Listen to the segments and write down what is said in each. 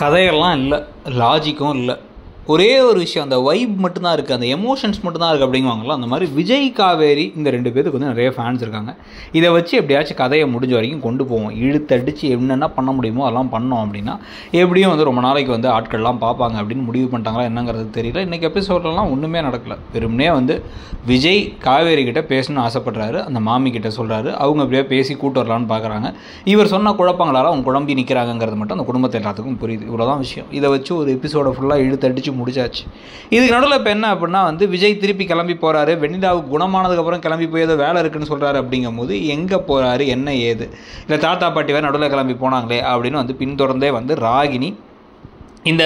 கதையெல்லாம் இல்லை, லாஜிக்கும் இல்லை. ஒரே ஒரு விஷயம், அந்த வைப் மட்டும்தான் இருக்குது, அந்த எமோஷன்ஸ் மட்டும்தான் இருக்குது அப்படிங்குவாங்களா. அந்த மாதிரி விஜய் காவேரி இந்த 2 பேருக்கு வந்து நிறைய ஃபேன்ஸ் இருக்காங்க. இதை வச்சு எப்படியாச்சும் கதையை முடிஞ்ச வரைக்கும் கொண்டு போவோம், இழுத்தடிச்சு என்னென்ன பண்ண முடியுமோ அதெல்லாம் பண்ணோம் அப்படின்னா எப்படியும் வந்து ரொம்ப நாளைக்கு வந்து ஆட்கள்லாம் பார்ப்பாங்க அப்படின்னு முடிவு பண்ணிட்டாங்களா என்னங்கிறது தெரியல. இன்றைக்கி எபிசோட்லாம் ஒன்றுமே நடக்கலை. வெறுமனே வந்து விஜய் காவேரி கிட்டே பேசணும்னு ஆசைப்படுறாரு, அந்த மாமி கிட்ட சொல்கிறாரு, அவங்க அப்படியே பேசி கூட்டு வரலான்னு பார்க்குறாங்க. இவர் சொன்ன குழப்பங்களால் அவங்க குழம்பி நிற்கிறாங்கிறது மட்டும் அந்த குடும்பத்தை எல்லாத்துக்கும் புரியுது. இவ்வளோதான் விஷயம். இதை வச்சு ஒரு எபிசோடை ஃபுல்லாக இழுத்தடிச்சு முடிச்சாச்சு. இதுக்கு நடுவில் இப்போ என்ன அப்படின்னா வந்து விஜய் திருப்பி கிளம்பி போகிறாரு. வெண்ணிலாவுக்கு குணமானதுக்கப்புறம் கிளம்பி போய் ஏதோ வேலை இருக்குன்னு சொல்கிறாரு. அப்படிங்கும் போது எங்கே போகிறாரு, என்ன ஏது, இல்லை தாத்தா பாட்டி வேறு நடுவில் கிளம்பி போனாங்களே அப்படின்னு வந்து பின்தொடர்ந்தே வந்து ராகினி இந்த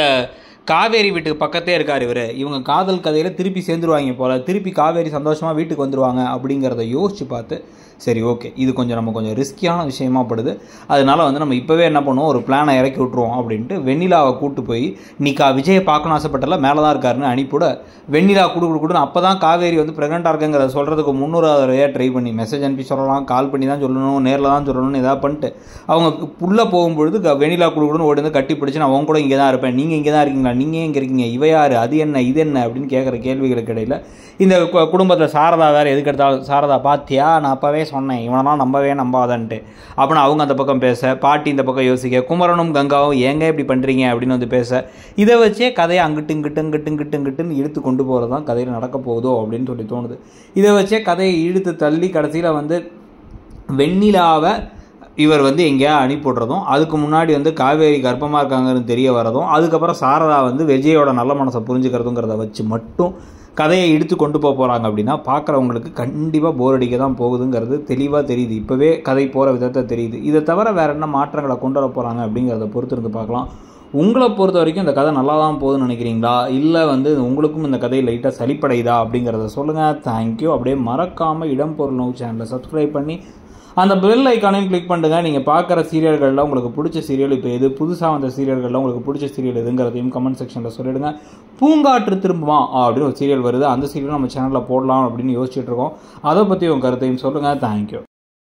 காவேரி வீட்டுக்கு பக்கத்தே இருக்கார். இவங்க காதல் கதையில் திருப்பி சேர்ந்துருவாங்க போல், திருப்பி காவேரி சந்தோஷமாக வீட்டுக்கு வந்துடுவாங்க அப்படிங்கிறத யோசித்து பார்த்து சரி ஓகே, இது நம்ம கொஞ்சம் ரிஸ்கியான விஷயமா படுது, அதனால் வந்து நம்ம இப்போவே என்ன பண்ணுவோம், ஒரு பிளானை இறக்கி விட்ருவோம் அப்படின்ட்டு வெண்ணிலாவை கூட்டு போய் நீக்கா விஜயை பார்க்கணும் ஆசைப்பட்டல மேலே தான் இருக்காருன்னு அனுப்பிவிட வெண்ணிலா கொடுன்னு அப்போ தான் காவேரி வந்து ப்ரெக்னெண்ட்டாக இருக்குங்கிறத சொல்கிறதுக்கு 300 ட்ரை பண்ணி மெசேஜ் அனுப்பி சொல்லலாம், கால் பண்ணி தான் சொல்லணும், நேரில் தான் சொல்லணும்னு எதாவது பண்ணிட்டு அவங்க உள்ளே போகும்பொழுது வெண்ணிலா கொடுன்னு ஓடி வந்து கட்டி பிடிச்சி நான் அவங்க கூட இங்கே தான் இருப்பேன், நீங்கள் இங்கே தான் இருக்கீங்களா, நீங்கள் எங்கே இருக்கீங்க, இவ யார், அது என்ன, இது என்ன அப்படின்னு கேட்குற கேள்விகளுக்கு இடையில் இந்த குடும்பத்தில் சாரதா வேறு எதுக்கு எடுத்தாலும் சாரதா பாத்தியா நான் அப்போவே சொன்னேன் இவனெல்லாம் நம்பாதன்ட்டு அப்படின்னு அவங்க அந்த பக்கம் பேச, பாட்டி இந்த பக்கம் யோசிக்க, குமரனும் கங்காவும் ஏங்க இப்படி பண்ணுறீங்க அப்படின்னு வந்து பேச, இதை வச்சே கதையை அங்கிட்டுன்னு இழுத்து கொண்டு போகிறது தான் கதையில் நடக்க போகுதோ அப்படின்னு சொல்லி தோணுது. இதை வச்சே கதையை இழுத்து தள்ளி கடைசியில் வந்து வெண்ணிலாவை இவர் வந்து எங்கேயா அனுப்பிவிடுறதும், அதுக்கு முன்னாடி வந்து காவேரி கர்ப்பமாக இருக்காங்கன்னு தெரிய வரதும், அதுக்கப்புறம் சாரதா வந்து விஜயோட நல்ல மனசை புரிஞ்சுக்கிறதுங்கிறத வச்சு மட்டும் கதையை இழுத்து கொண்டு போகிறாங்க அப்படின்னா பார்க்குறவங்களுக்கு கண்டிப்பாக போர் அடிக்க தான் போகுதுங்கிறது தெளிவாக தெரியுது. இப்போவே கதை போகிற விதத்தை தெரியுது. இதை தவிர வேறு என்ன மாற்றங்களை கொண்டு வர போகிறாங்க அப்படிங்கிறத பொறுத்திருந்து பார்க்கலாம். உங்களை பொறுத்த வரைக்கும் இந்த கதை நல்லா தான் போகுதுன்னு நினைக்கிறீங்களா, இல்லை வந்து உங்களுக்கும் இந்த கதை லைட்டாக சலிப்படையுதா அப்படிங்கிறத சொல்லுங்கள். தேங்க்யூ. அப்படியே மறக்காமல் இடம் பொருள் நவ் சேனலை சப்ஸ்கிரைப் பண்ணி அந்த பெல் ஐக்கானையும் கிளிக் பண்ணுங்க. நீங்கள் பார்க்குற சீரியல்களில் உங்களுக்கு பிடிச்ச சீரியல் இப்போ எது, புதுசாக வந்த சீரியல்களில் உங்களுக்கு பிடிச்ச சீரியல் எதுங்கிறதையும் கமெண்ட் செக்ஷனில் சொல்லிவிடுங்க. பூங்காற்று திரும்புமா அப்படின்னு ஒரு சீரியல் வருது, அந்த சீரியல் நம்ம சேனலில் போடலாம் அப்படின்னு யோசிச்சுட்டு இருக்கோம். அதை பற்றி உங்கள் கருத்தையும் சொல்லுங்கள். தேங்க்யூ.